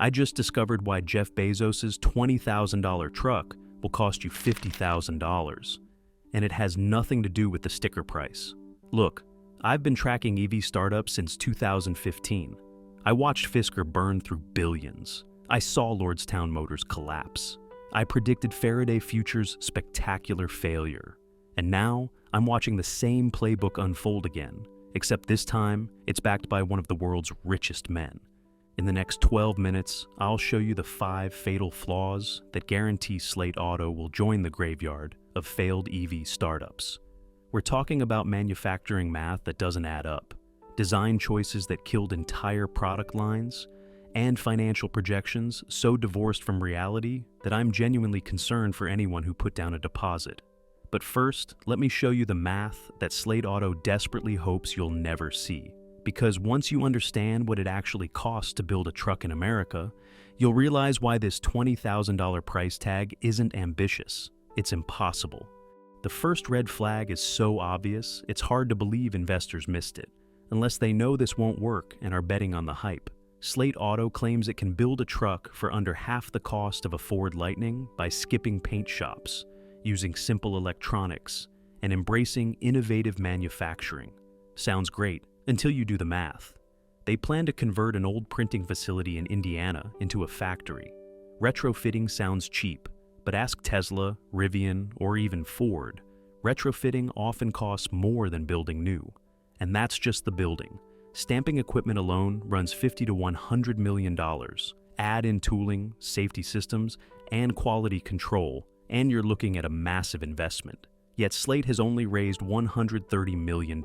I just discovered why Jeff Bezos' $20,000 truck will cost you $50,000. And it has nothing to do with the sticker price. Look, I've been tracking EV startups since 2015. I watched Fisker burn through billions. I saw Lordstown Motors collapse. I predicted Faraday Future's spectacular failure. And now, I'm watching the same playbook unfold again, except this time, it's backed by one of the world's richest men. In the next 12 minutes, I'll show you the 5 fatal flaws that guarantee Slate Auto will join the graveyard of failed EV startups. We're talking about manufacturing math that doesn't add up, design choices that killed entire product lines, and financial projections so divorced from reality that I'm genuinely concerned for anyone who put down a deposit. But first, let me show you the math that Slate Auto desperately hopes you'll never see. Because once you understand what it actually costs to build a truck in America, you'll realize why this $20,000 price tag isn't ambitious. It's impossible. The first red flag is so obvious, it's hard to believe investors missed it, unless they know this won't work and are betting on the hype. Slate Auto claims it can build a truck for under half the cost of a Ford Lightning by skipping paint shops, using simple electronics, and embracing innovative manufacturing. Sounds great, until you do the math. They plan to convert an old printing facility in Indiana into a factory. Retrofitting sounds cheap, but ask Tesla, Rivian, or even Ford. Retrofitting often costs more than building new. And that's just the building. Stamping equipment alone runs $50 to $100 million. Add in tooling, safety systems, and quality control, and you're looking at a massive investment. Yet Slate has only raised $130 million,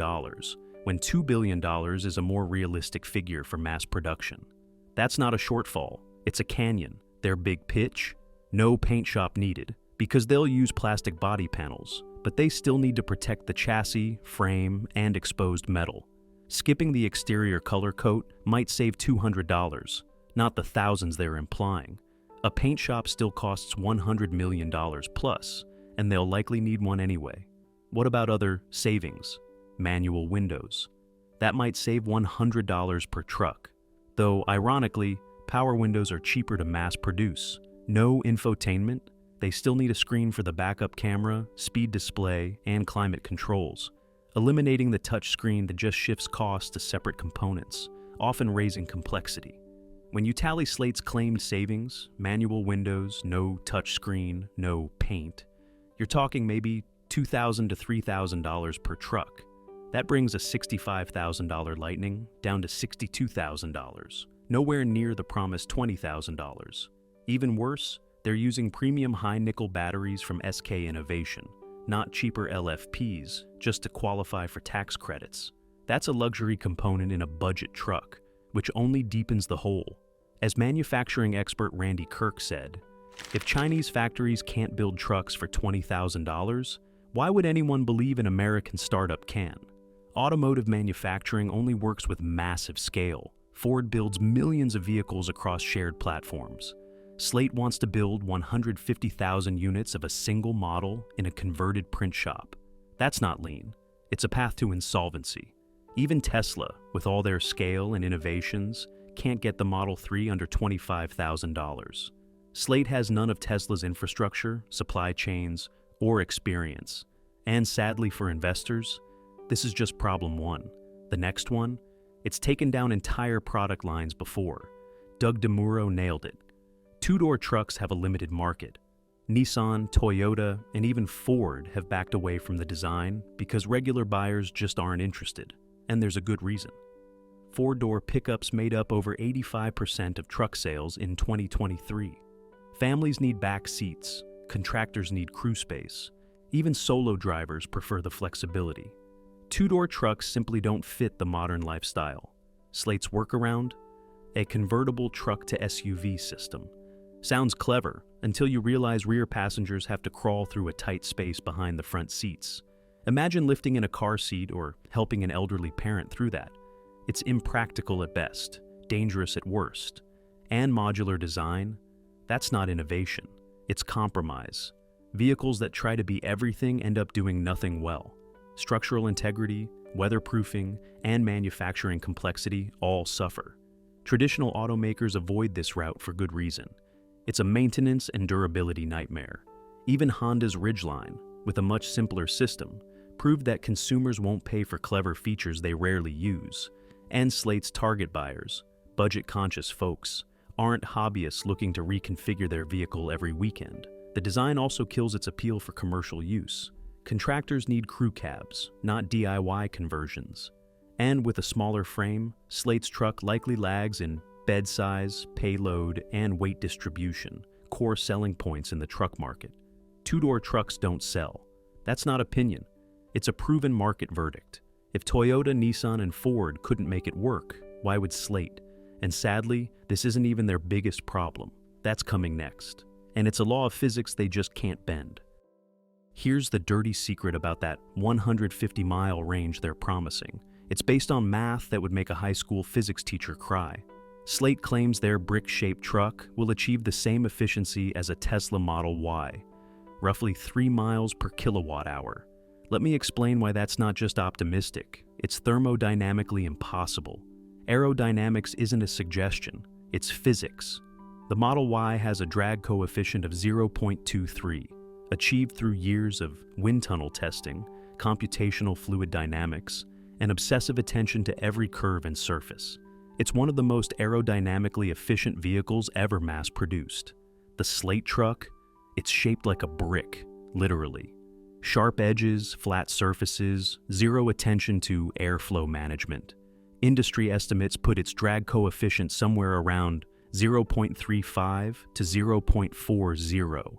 when $2 billion is a more realistic figure for mass production. That's not a shortfall, it's a canyon. Their big pitch? No paint shop needed, because they'll use plastic body panels, but they still need to protect the chassis, frame, and exposed metal. Skipping the exterior color coat might save $200, not the thousands they're implying. A paint shop still costs $100 million plus, and they'll likely need one anyway. What about other savings? Manual windows. That might save $100 per truck. Though, ironically, power windows are cheaper to mass produce. No infotainment, they still need a screen for the backup camera, speed display, and climate controls. Eliminating the touch screen that just shifts costs to separate components, often raising complexity. When you tally Slate's claimed savings, manual windows, no touchscreen, no paint, you're talking maybe $2,000 to $3,000 per truck. That brings a $65,000 Lightning down to $62,000, nowhere near the promised $20,000. Even worse, they're using premium high-nickel batteries from SK Innovation, not cheaper LFPs, just to qualify for tax credits. That's a luxury component in a budget truck, which only deepens the hole. As manufacturing expert Randy Kirk said, if Chinese factories can't build trucks for $20,000, why would anyone believe an American startup can? Automotive manufacturing only works with massive scale. Ford builds millions of vehicles across shared platforms. Slate wants to build 150,000 units of a single model in a converted print shop. That's not lean. It's a path to insolvency. Even Tesla, with all their scale and innovations, can't get the Model 3 under $25,000. Slate has none of Tesla's infrastructure, supply chains, or experience. And sadly for investors, this is just problem one. The next one? It's taken down entire product lines before. Doug DeMuro nailed it. Two-door trucks have a limited market. Nissan, Toyota, and even Ford have backed away from the design because regular buyers just aren't interested, and there's a good reason. Four-door pickups made up over 85% of truck sales in 2023. Families need back seats, contractors need crew space, even solo drivers prefer the flexibility. Two-door trucks simply don't fit the modern lifestyle. Slate's workaround? A convertible truck-to-SUV system. Sounds clever, until you realize rear passengers have to crawl through a tight space behind the front seats. Imagine lifting in a car seat or helping an elderly parent through that. It's impractical at best, dangerous at worst. And modular design? That's not innovation. It's compromise. Vehicles that try to be everything end up doing nothing well. Structural integrity, weatherproofing, and manufacturing complexity all suffer. Traditional automakers avoid this route for good reason. It's a maintenance and durability nightmare. Even Honda's Ridgeline, with a much simpler system, proved that consumers won't pay for clever features they rarely use. And Slate's target buyers, budget-conscious folks, aren't hobbyists looking to reconfigure their vehicle every weekend. The design also kills its appeal for commercial use. Contractors need crew cabs, not DIY conversions. And with a smaller frame, Slate's truck likely lags in bed size, payload, and weight distribution, core selling points in the truck market. Two-door trucks don't sell. That's not opinion. It's a proven market verdict. If Toyota, Nissan, and Ford couldn't make it work, why would Slate? And sadly, this isn't even their biggest problem. That's coming next. And it's a law of physics they just can't bend. Here's the dirty secret about that 150-mile range they're promising. It's based on math that would make a high school physics teacher cry. Slate claims their brick-shaped truck will achieve the same efficiency as a Tesla Model Y, roughly 3 miles per kilowatt hour. Let me explain why that's not just optimistic. It's thermodynamically impossible. Aerodynamics isn't a suggestion, it's physics. The Model Y has a drag coefficient of 0.23, achieved through years of wind tunnel testing, computational fluid dynamics, and obsessive attention to every curve and surface. It's one of the most aerodynamically efficient vehicles ever mass-produced. The Slate truck, it's shaped like a brick, literally. Sharp edges, flat surfaces, zero attention to airflow management. Industry estimates put its drag coefficient somewhere around 0.35 to 0.40,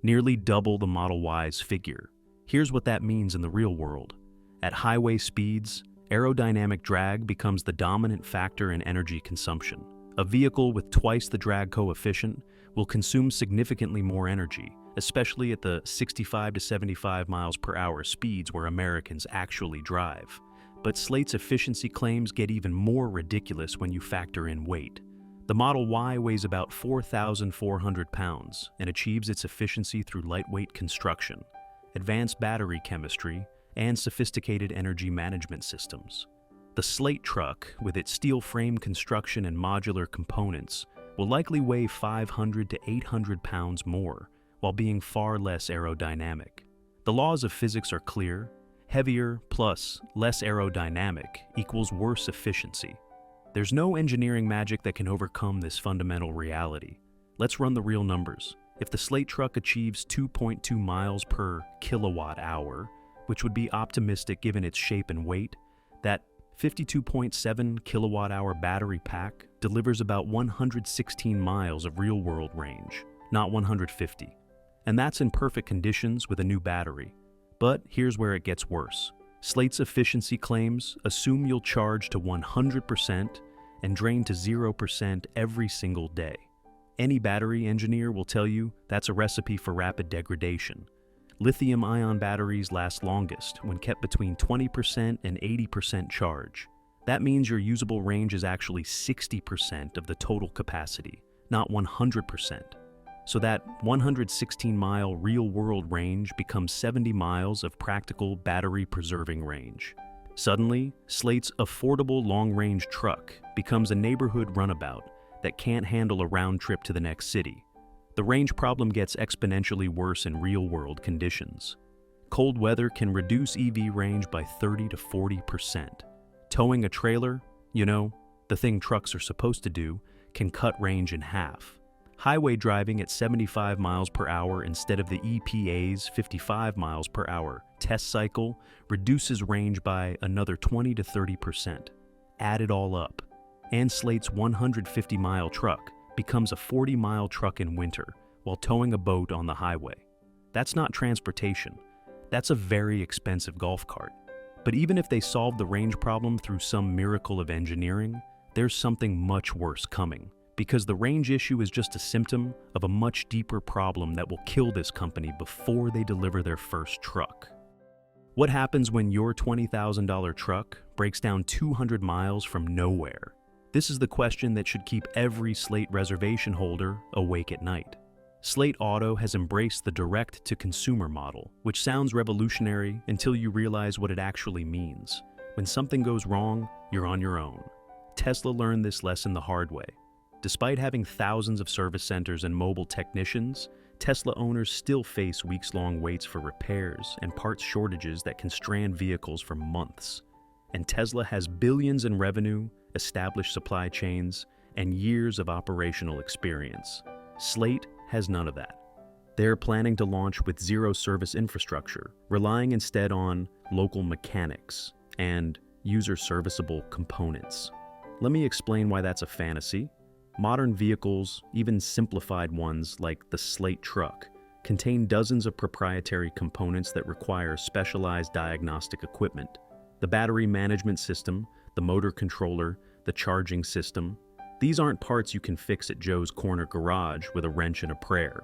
nearly double the Model Y's figure. Here's what that means in the real world. At highway speeds, aerodynamic drag becomes the dominant factor in energy consumption. A vehicle with twice the drag coefficient will consume significantly more energy, especially at the 65 to 75 miles per hour speeds where Americans actually drive. But Slate's efficiency claims get even more ridiculous when you factor in weight. The Model Y weighs about 4,400 pounds and achieves its efficiency through lightweight construction, advanced battery chemistry, and sophisticated energy management systems. The Slate truck, with its steel frame construction and modular components, will likely weigh 500 to 800 pounds more, while being far less aerodynamic. The laws of physics are clear. Heavier plus less aerodynamic equals worse efficiency. There's no engineering magic that can overcome this fundamental reality. Let's run the real numbers. If the Slate truck achieves 2.2 miles per kilowatt hour, which would be optimistic given its shape and weight, that 52.7 kilowatt-hour battery pack delivers about 116 miles of real-world range, not 150. And that's in perfect conditions with a new battery. But here's where it gets worse. Slate's efficiency claims assume you'll charge to 100% and drain to 0% every single day. Any battery engineer will tell you that's a recipe for rapid degradation. Lithium-ion batteries last longest when kept between 20% and 80% charge. That means your usable range is actually 60% of the total capacity, not 100%. So that 116-mile real-world range becomes 70 miles of practical battery-preserving range. Suddenly, Slate's affordable long-range truck becomes a neighborhood runabout that can't handle a round trip to the next city. The range problem gets exponentially worse in real-world conditions. Cold weather can reduce EV range by 30 to 40%. Towing a trailer, the thing trucks are supposed to do, can cut range in half. Highway driving at 75 miles per hour instead of the EPA's 55 miles per hour test cycle reduces range by another 20 to 30%. Add it all up, and Slate's 150-mile truck becomes a 40-mile truck in winter while towing a boat on the highway. That's not transportation. That's a very expensive golf cart. But even if they solve the range problem through some miracle of engineering, there's something much worse coming, because the range issue is just a symptom of a much deeper problem that will kill this company before they deliver their first truck. What happens when your $20,000 truck breaks down 200 miles from nowhere? This is the question that should keep every Slate reservation holder awake at night. Slate Auto has embraced the direct-to-consumer model, which sounds revolutionary until you realize what it actually means. When something goes wrong, you're on your own. Tesla learned this lesson the hard way. Despite having thousands of service centers and mobile technicians, Tesla owners still face weeks-long waits for repairs and parts shortages that can strand vehicles for months. And Tesla has billions in revenue, established supply chains, and years of operational experience. Slate has none of that. They're planning to launch with zero service infrastructure, relying instead on local mechanics and user-serviceable components. Let me explain why that's a fantasy. Modern vehicles, even simplified ones like the Slate truck, contain dozens of proprietary components that require specialized diagnostic equipment. The battery management system, the motor controller, the charging system. These aren't parts you can fix at Joe's corner garage with a wrench and a prayer.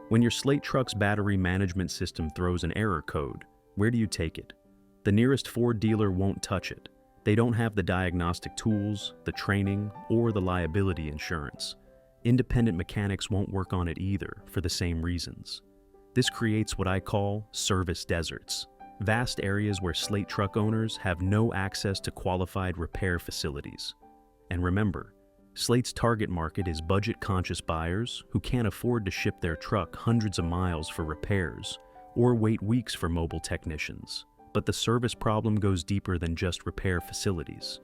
When your Slate truck's battery management system throws an error code, where do you take it? The nearest Ford dealer won't touch it. They don't have the diagnostic tools, the training, or the liability insurance. Independent mechanics won't work on it either for the same reasons. This creates what I call service deserts, vast areas where Slate truck owners have no access to qualified repair facilities. And remember, Slate's target market is budget-conscious buyers who can't afford to ship their truck hundreds of miles for repairs or wait weeks for mobile technicians. But the service problem goes deeper than just repair facilities.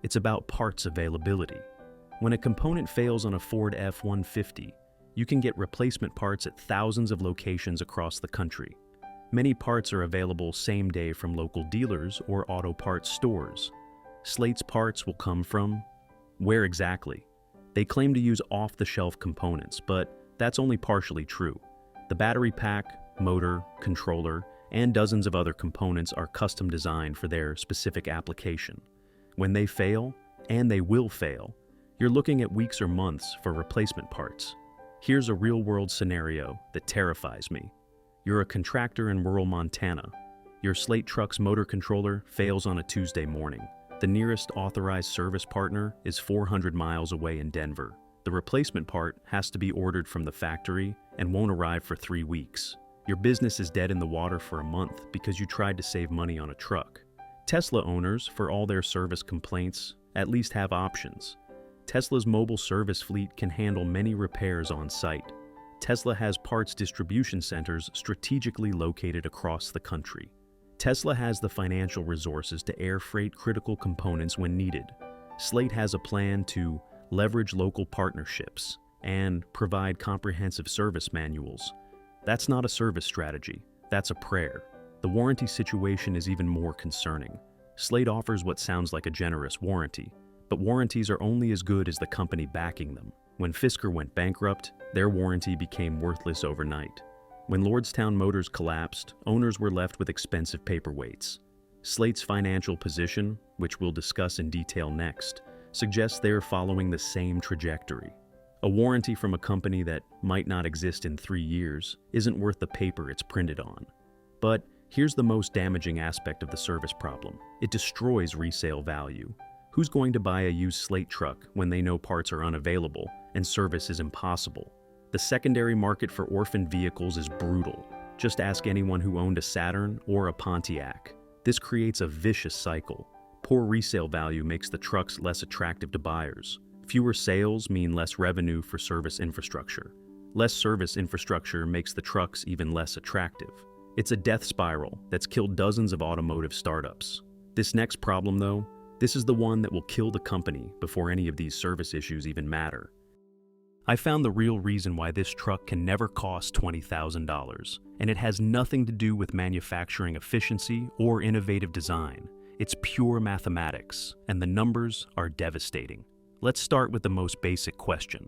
It's about parts availability. When a component fails on a Ford F-150, you can get replacement parts at thousands of locations across the country. Many parts are available same day from local dealers or auto parts stores. Slate's parts will come from where exactly? They claim to use off-the-shelf components, but that's only partially true. The battery pack, motor, controller, and dozens of other components are custom designed for their specific application. When they fail, and they will fail, you're looking at weeks or months for replacement parts. Here's a real-world scenario that terrifies me. You're a contractor in rural Montana. Your Slate truck's motor controller fails on a Tuesday morning. The nearest authorized service partner is 400 miles away in Denver. The replacement part has to be ordered from the factory and won't arrive for 3 weeks. Your business is dead in the water for a month because you tried to save money on a truck. Tesla owners, for all their service complaints, at least have options. Tesla's mobile service fleet can handle many repairs on site. Tesla has parts distribution centers strategically located across the country. Tesla has the financial resources to air freight critical components when needed. Slate has a plan to leverage local partnerships and provide comprehensive service manuals. That's not a service strategy, that's a prayer. The warranty situation is even more concerning. Slate offers what sounds like a generous warranty, but warranties are only as good as the company backing them. When Fisker went bankrupt, their warranty became worthless overnight. When Lordstown Motors collapsed, owners were left with expensive paperweights. Slate's financial position, which we'll discuss in detail next, suggests they're following the same trajectory. A warranty from a company that might not exist in 3 years isn't worth the paper it's printed on. But here's the most damaging aspect of the service problem. It destroys resale value. Who's going to buy a used Slate truck when they know parts are unavailable and service is impossible? The secondary market for orphaned vehicles is brutal. Just ask anyone who owned a Saturn or a Pontiac. This creates a vicious cycle. Poor resale value makes the trucks less attractive to buyers. Fewer sales mean less revenue for service infrastructure. Less service infrastructure makes the trucks even less attractive. It's a death spiral that's killed dozens of automotive startups. This next problem, though, this is the one that will kill the company before any of these service issues even matter. I found the real reason why this truck can never cost $20,000, and it has nothing to do with manufacturing efficiency or innovative design. It's pure mathematics, and the numbers are devastating. Let's start with the most basic question.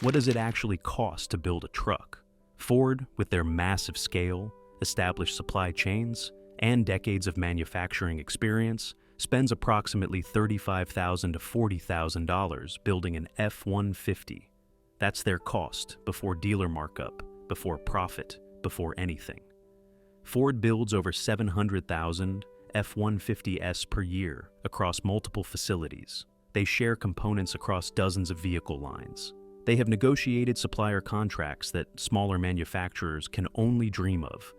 What does it actually cost to build a truck? Ford, with their massive scale, established supply chains, and decades of manufacturing experience, spends approximately $35,000 to $40,000 building an F-150. That's their cost, before dealer markup, before profit, before anything. Ford builds over 700,000 F-150s per year across multiple facilities. They share components across dozens of vehicle lines. They have negotiated supplier contracts that smaller manufacturers can only dream of,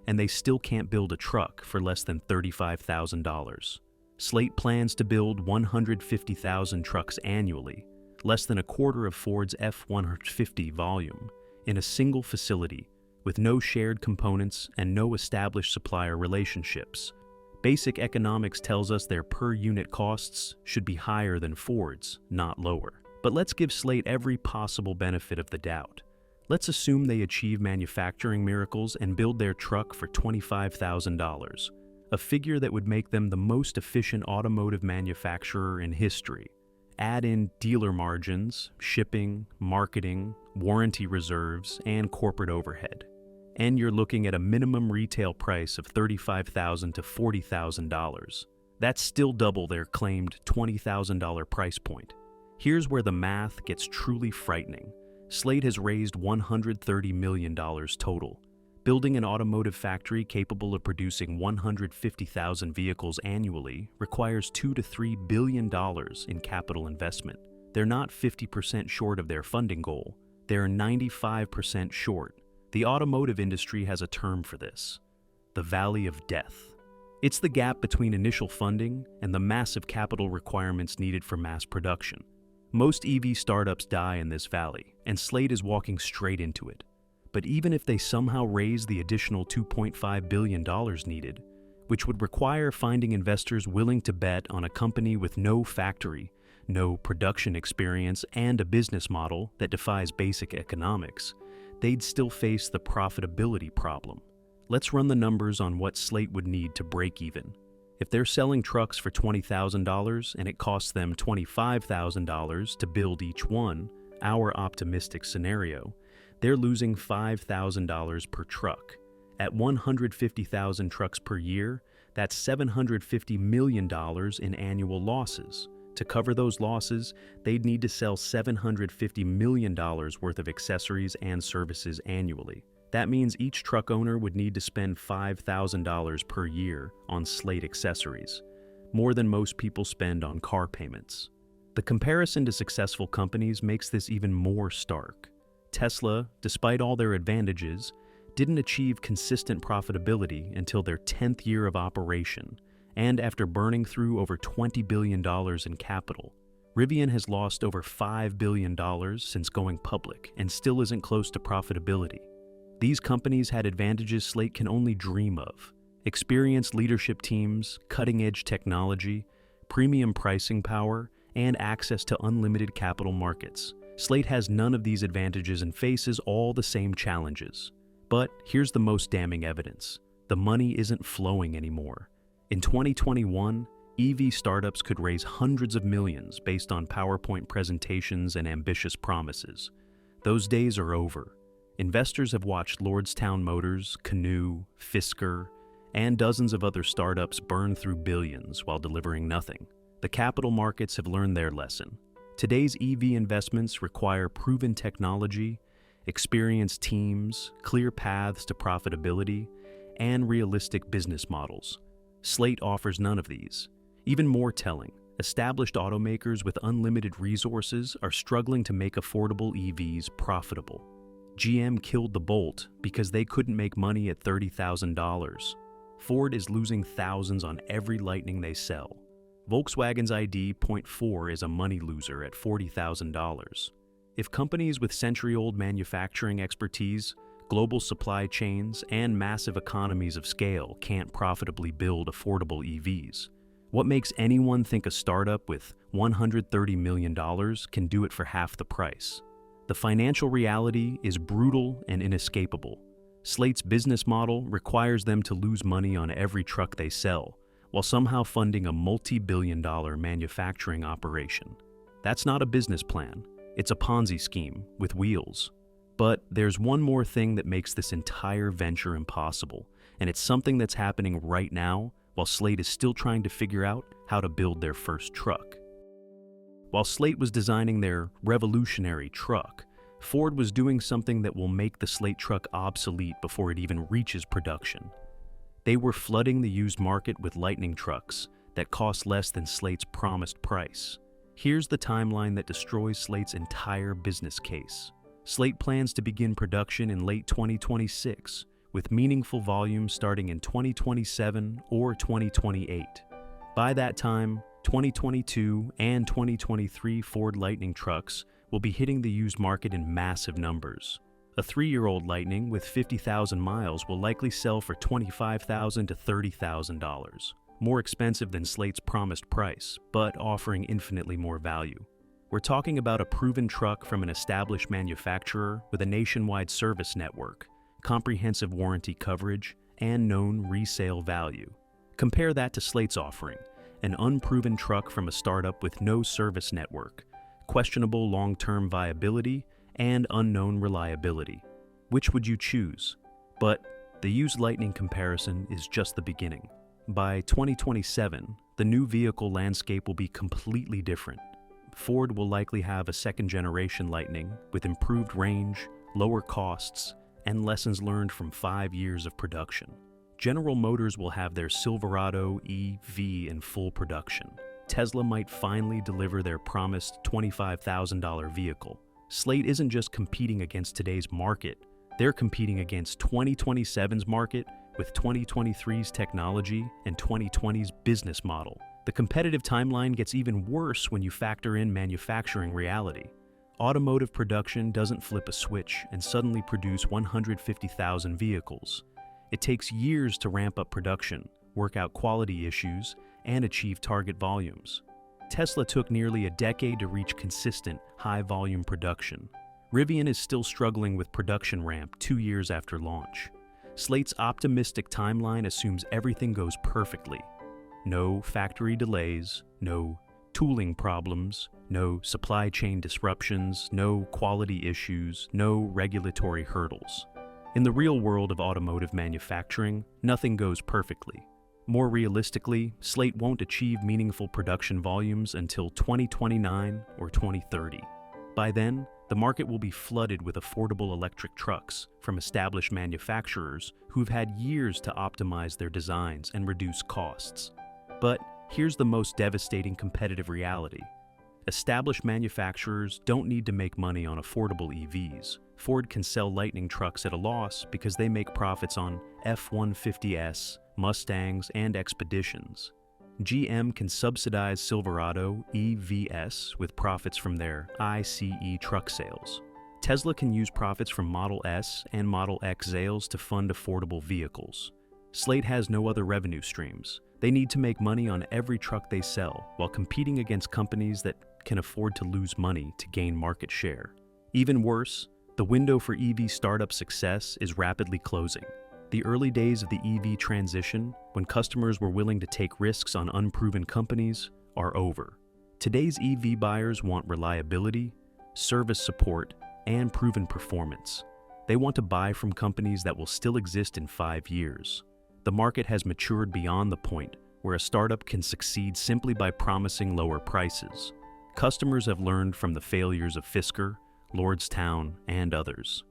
and they still can't build a truck for less than $35,000. Slate plans to build 150,000 trucks annually, less than a quarter of Ford's F-150 volume, in a single facility, with no shared components and no established supplier relationships. Basic economics tells us their per-unit costs should be higher than Ford's, not lower. But let's give Slate every possible benefit of the doubt. Let's assume they achieve manufacturing miracles and build their truck for $25,000, a figure that would make them the most efficient automotive manufacturer in history. Add in dealer margins, shipping, marketing, warranty reserves, and corporate overhead, and you're looking at a minimum retail price of $35,000 to $40,000. That's still double their claimed $20,000 price point. Here's where the math gets truly frightening. Slate has raised $130 million total. Building an automotive factory capable of producing 150,000 vehicles annually requires $2 to $3 billion in capital investment. They're not 50% short of their funding goal. They're 95% short. The automotive industry has a term for this: the valley of death. It's the gap between initial funding and the massive capital requirements needed for mass production. Most EV startups die in this valley, and Slate is walking straight into it. But even if they somehow raise the additional $2.5 billion needed, which would require finding investors willing to bet on a company with no factory, no production experience, and a business model that defies basic economics, they'd still face the profitability problem. Let's run the numbers on what Slate would need to break even. If they're selling trucks for $20,000 and it costs them $25,000 to build each one, our optimistic scenario, they're losing $5,000 per truck. At 150,000 trucks per year, that's $750 million in annual losses. To cover those losses, they'd need to sell $750 million worth of accessories and services annually. That means each truck owner would need to spend $5,000 per year on Slate accessories, more than most people spend on car payments. The comparison to successful companies makes this even more stark. Tesla, despite all their advantages, didn't achieve consistent profitability until their 10th year of operation, and after burning through over $20 billion in capital. Rivian has lost over $5 billion since going public and still isn't close to profitability. These companies had advantages Slate can only dream of: experienced leadership teams, cutting-edge technology, premium pricing power, and access to unlimited capital markets. Slate has none of these advantages and faces all the same challenges. But here's the most damning evidence: the money isn't flowing anymore. In 2021, EV startups could raise hundreds of millions based on PowerPoint presentations and ambitious promises. Those days are over. Investors have watched Lordstown Motors, Canoo, Fisker, and dozens of other startups burn through billions while delivering nothing. The capital markets have learned their lesson. Today's EV investments require proven technology, experienced teams, clear paths to profitability, and realistic business models. Slate offers none of these. Even more telling, established automakers with unlimited resources are struggling to make affordable EVs profitable. GM killed the Bolt because they couldn't make money at $30,000. Ford is losing thousands on every Lightning they sell. Volkswagen's ID.4 is a money loser at $40,000. If companies with century-old manufacturing expertise, global supply chains, and massive economies of scale can't profitably build affordable EVs, what makes anyone think a startup with $130 million can do it for half the price? The financial reality is brutal and inescapable. Slate's business model requires them to lose money on every truck they sell, while somehow funding a multi-billion-dollar manufacturing operation. That's not a business plan. It's a Ponzi scheme with wheels. But there's one more thing that makes this entire venture impossible, and it's something that's happening right now while Slate is still trying to figure out how to build their first truck. While Slate was designing their revolutionary truck, Ford was doing something that will make the Slate truck obsolete before it even reaches production. They were flooding the used market with Lightning trucks that cost less than Slate's promised price. Here's the timeline that destroys Slate's entire business case. Slate plans to begin production in late 2026, with meaningful volume starting in 2027 or 2028. By that time, 2022 and 2023 Ford Lightning trucks will be hitting the used market in massive numbers. A 3-year-old Lightning with 50,000 miles will likely sell for $25,000 to $30,000, more expensive than Slate's promised price, but offering infinitely more value. We're talking about a proven truck from an established manufacturer with a nationwide service network, comprehensive warranty coverage, and known resale value. Compare that to Slate's offering, an unproven truck from a startup with no service network, questionable long-term viability, and unknown reliability. Which would you choose? But the used Lightning comparison is just the beginning. By 2027, the new vehicle landscape will be completely different. Ford will likely have a second-generation Lightning with improved range, lower costs, and lessons learned from 5 years of production. General Motors will have their Silverado EV in full production. Tesla might finally deliver their promised $25,000 vehicle. Slate isn't just competing against today's market, they're competing against 2027's market with 2023's technology and 2020's business model. The competitive timeline gets even worse when you factor in manufacturing reality. Automotive production doesn't flip a switch and suddenly produce 150,000 vehicles. It takes years to ramp up production, work out quality issues, and achieve target volumes. Tesla took nearly a decade to reach consistent, high-volume production. Rivian is still struggling with production ramp 2 years after launch. Slate's optimistic timeline assumes everything goes perfectly. No factory delays, no tooling problems, no supply chain disruptions, no quality issues, no regulatory hurdles. In the real world of automotive manufacturing, nothing goes perfectly. More realistically, Slate won't achieve meaningful production volumes until 2029 or 2030. By then, the market will be flooded with affordable electric trucks from established manufacturers who've had years to optimize their designs and reduce costs. But here's the most devastating competitive reality. Established manufacturers don't need to make money on affordable EVs. Ford can sell Lightning trucks at a loss because they make profits on F-150S, Mustangs, and Expeditions. GM can subsidize Silverado EVs with profits from their ICE truck sales. Tesla can use profits from Model S and Model X sales to fund affordable vehicles. Slate has no other revenue streams. They need to make money on every truck they sell while competing against companies that can afford to lose money to gain market share. Even worse, the window for EV startup success is rapidly closing. The early days of the EV transition, when customers were willing to take risks on unproven companies, are over. Today's EV buyers want reliability, service support, and proven performance. They want to buy from companies that will still exist in 5 years. The market has matured beyond the point where a startup can succeed simply by promising lower prices. Customers have learned from the failures of Fisker, Lordstown, and others.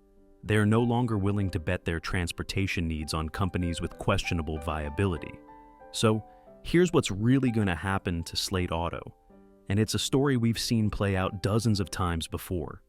They are no longer willing to bet their transportation needs on companies with questionable viability. So, here's what's really going to happen to Slate Auto. And it's a story we've seen play out dozens of times before.